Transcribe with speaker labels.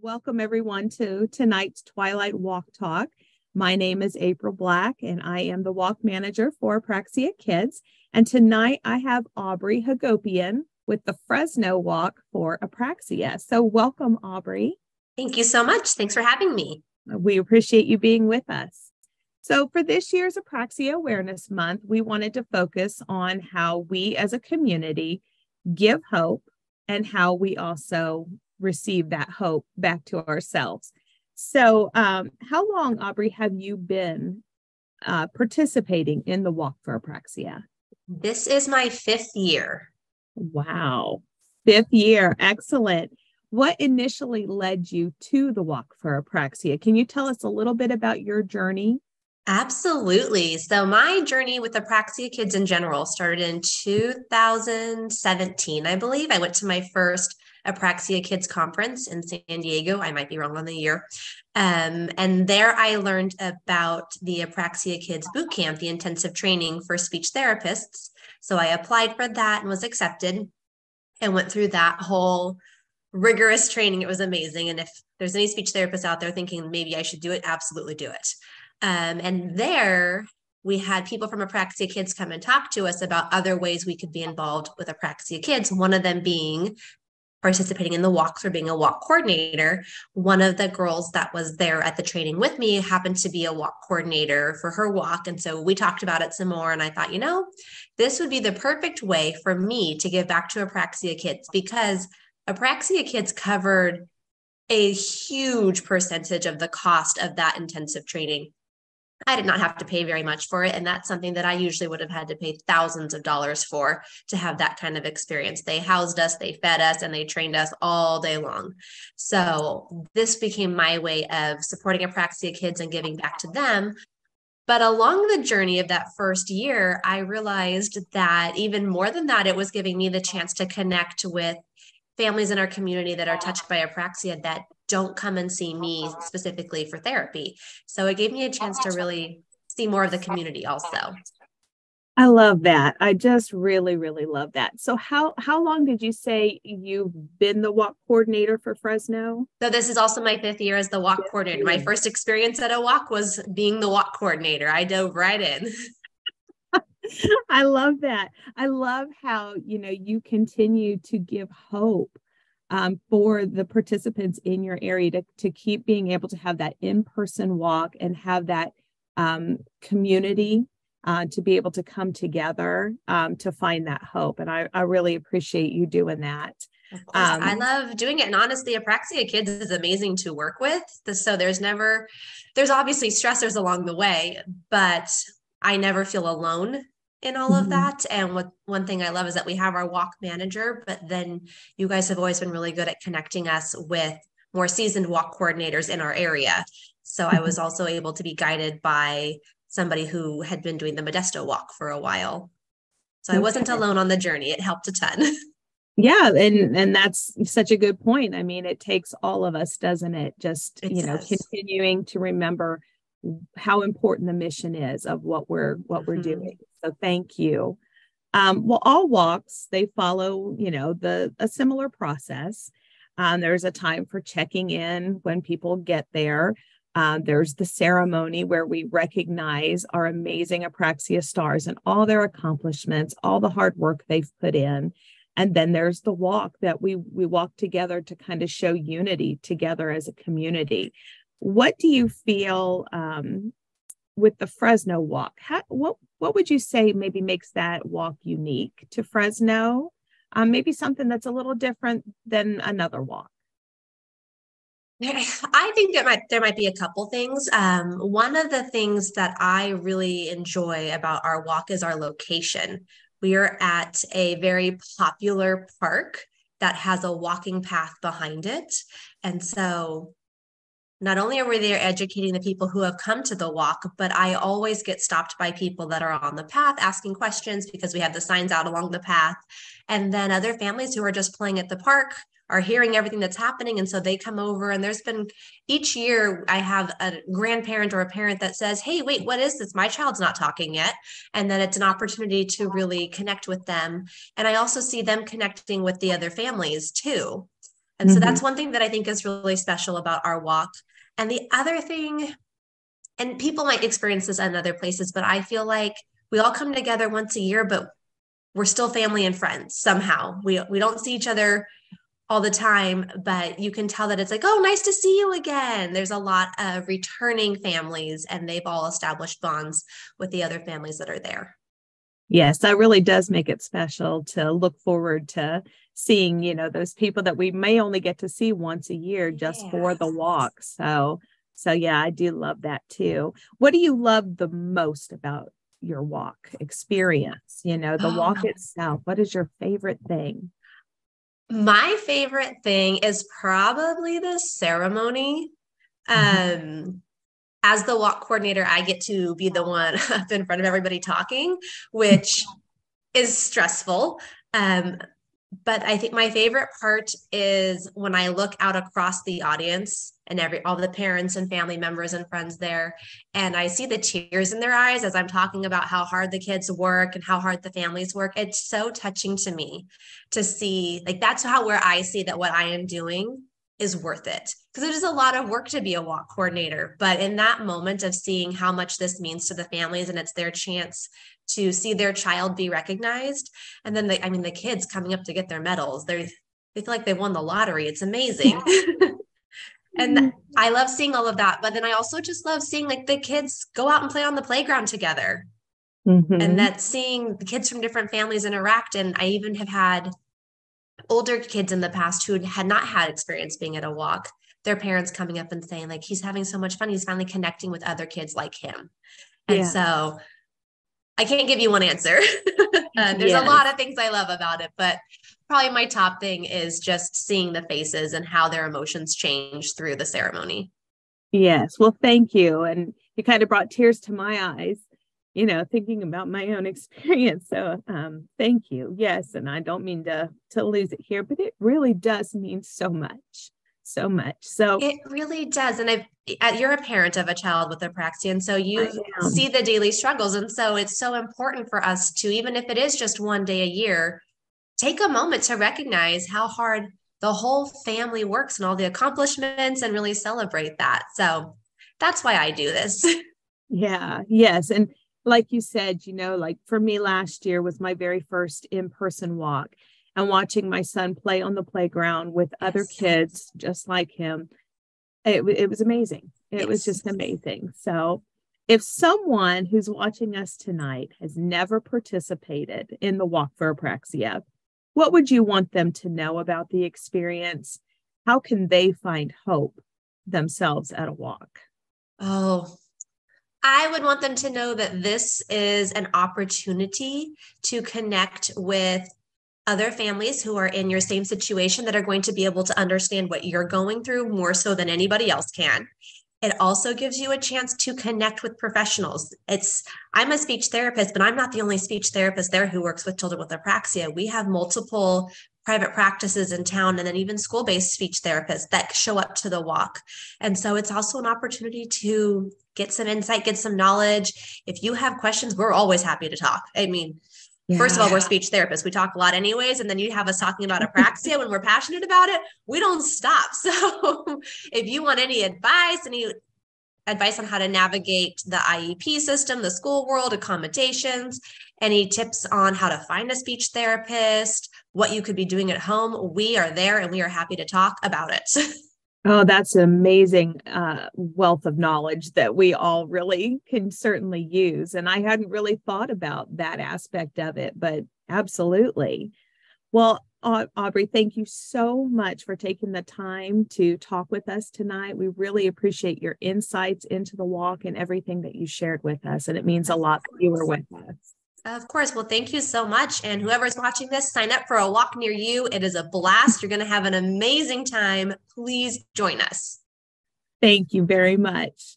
Speaker 1: Welcome everyone to tonight's Twilight Walk Talk. My name is April Black and I am the walk manager for Apraxia Kids. And tonight I have Aubrie Hagopian with the Fresno Walk for Apraxia. So welcome, Aubrie.
Speaker 2: Thank you so much. Thanks for having me.
Speaker 1: We appreciate you being with us. So for this year's Apraxia Awareness Month, we wanted to focus on how we as a community give hope and how we also receive that hope back to ourselves. So how long, Aubrie, have you been participating in the Walk for Apraxia?
Speaker 2: This is my 5th year.
Speaker 1: Wow. 5th year. Excellent. What initially led you to the Walk for Apraxia? Can you tell us a little bit about your journey?
Speaker 2: Absolutely. So my journey with Apraxia Kids in general started in 2017, I believe. I went to my first Apraxia Kids conference in San Diego. I might be wrong on the year. And there I learned about the Apraxia Kids boot camp, the intensive training for speech therapists. So I applied for that and was accepted and went through that whole rigorous training. It was amazing. And if there's any speech therapists out there thinking maybe I should do it, absolutely do it. And there we had people from Apraxia Kids come and talk to us about other ways we could be involved with Apraxia Kids. One of them being participating in the walks or being a walk coordinator. One of the girls that was there at the training with me happened to be a walk coordinator for her walk. And so we talked about it some more. And I thought, this would be the perfect way for me to give back to Apraxia Kids, because Apraxia Kids covered a huge percentage of the cost of that intensive training. I did not have to pay very much for it. And that's something that I usually would have had to pay thousands of dollars for to have that kind of experience. They housed us, they fed us, and they trained us all day long. So this became my way of supporting Apraxia Kids and giving back to them. But along the journey of that first year, I realized that even more than that, it was giving me the chance to connect with families in our community that are touched by Apraxia that don't come and see me specifically for therapy. So it gave me a chance to really see more of the community also.
Speaker 1: I love that. I just really, really love that. So how long did you say you've been the walk coordinator for Fresno?
Speaker 2: So this is also my 5th year as the walk coordinator. My first experience at a walk was being the walk coordinator. I dove right in.
Speaker 1: I love that. I love how, you continue to give hope for the participants in your area to keep being able to have that in-person walk and have that community to be able to come together to find that hope. And I really appreciate you doing that.
Speaker 2: Of course, I love doing it. And honestly, Apraxia Kids is amazing to work with. So there's obviously stressors along the way, but I never feel alone in all of that. And one thing I love is that we have our walk manager, but then you guys have always been really good at connecting us with more seasoned walk coordinators in our area. So I was also able to be guided by somebody who had been doing the Modesto walk for a while. So I wasn't alone on the journey. It helped a ton.
Speaker 1: Yeah. And that's such a good point. I mean, it takes all of us, doesn't it? Just, continuing to remember how important the mission is of what we're doing. So thank you. Well, all walks, they follow, a similar process. There's a time for checking in when people get there. There's the ceremony where we recognize our amazing Apraxia stars and all their accomplishments, all the hard work they've put in. And then there's the walk that we walk together to kind of show unity together as a community. What do you feel with the Fresno walk? What would you say maybe makes that walk unique to Fresno? Maybe something that's a little different than another walk.
Speaker 2: I think there might be a couple things. One of the things that I really enjoy about our walk is our location. We are at a very popular park that has a walking path behind it. And so not only are we there educating the people who have come to the walk, but I always get stopped by people that are on the path asking questions because we have the signs out along the path. And then other families who are just playing at the park are hearing everything that's happening. And so they come over, and there's been each year I have a grandparent or a parent that says, hey, wait, what is this? My child's not talking yet. And then it's an opportunity to really connect with them. And I also see them connecting with the other families too. And so that's one thing that I think is really special about our walk. And the other thing, and people might experience this in other places, but I feel like we all come together once a year, but we're still family and friends somehow. We don't see each other all the time, but you can tell that it's like, oh, nice to see you again. There's a lot of returning families, and they've all established bonds with the other families that are there.
Speaker 1: Yes, that really does make it special to look forward to seeing, those people that we may only get to see once a year just for the walk. So yeah, I do love that too. What do you love the most about your walk experience? The walk itself. What is your favorite thing?
Speaker 2: My favorite thing is probably the ceremony. As the walk coordinator, I get to be the one up in front of everybody talking, which is stressful. But I think my favorite part is when I look out across the audience and all the parents and family members and friends there, and I see the tears in their eyes as I'm talking about how hard the kids work and how hard the families work. It's so touching to me to see, like, that's where I see that what I am doing is worth it, because it is a lot of work to be a walk coordinator. But in that moment of seeing how much this means to the families, and it's their chance to see their child be recognized. And then the kids coming up to get their medals, they feel like they won the lottery. It's amazing. And I love seeing all of that. But then I also just love seeing like the kids go out and play on the playground together. And that's seeing the kids from different families interact. And I even have had older kids in the past who had not had experience being at a walk, their parents coming up and saying, like, he's having so much fun. He's finally connecting with other kids like him. And so I can't give you one answer. There's a lot of things I love about it, but probably my top thing is just seeing the faces and how their emotions change through the ceremony.
Speaker 1: Yes. Well, thank you. And you kind of brought tears to my eyes, thinking about my own experience. So thank you. Yes. And I don't mean to lose it here, but it really does mean so much. So much. So
Speaker 2: it really does. And you're a parent of a child with apraxia, and so you see the daily struggles. And so it's so important for us to, even if it is just one day a year, take a moment to recognize how hard the whole family works and all the accomplishments, and really celebrate that. So that's why I do this.
Speaker 1: Yeah. Yes. And like you said, like for me, last year was my very first in-person walk. And watching my son play on the playground with other kids just like him, it was amazing. It was just amazing. So if someone who's watching us tonight has never participated in the Walk for Apraxia, what would you want them to know about the experience? How can they find hope themselves at a walk?
Speaker 2: Oh, I would want them to know that this is an opportunity to connect with other families who are in your same situation, that are going to be able to understand what you're going through more so than anybody else can. It also gives you a chance to connect with professionals. I'm a speech therapist, but I'm not the only speech therapist there who works with children with apraxia. We have multiple private practices in town, and then even school-based speech therapists that show up to the walk. And so it's also an opportunity to get some insight, get some knowledge. If you have questions, we're always happy to talk. First of all, we're speech therapists. We talk a lot anyways. And then you have us talking about apraxia when we're passionate about it. We don't stop. So if you want any advice on how to navigate the IEP system, the school world, accommodations, any tips on how to find a speech therapist, what you could be doing at home, we are there and we are happy to talk about it.
Speaker 1: Oh, that's an amazing wealth of knowledge that we all really can certainly use. And I hadn't really thought about that aspect of it, but absolutely. Well, Aubrie, thank you so much for taking the time to talk with us tonight. We really appreciate your insights into the walk and everything that you shared with us. And it means a lot that you were with us.
Speaker 2: Of course. Well, thank you so much. And whoever's watching this, sign up for a walk near you. It is a blast. You're going to have an amazing time. Please join us.
Speaker 1: Thank you very much.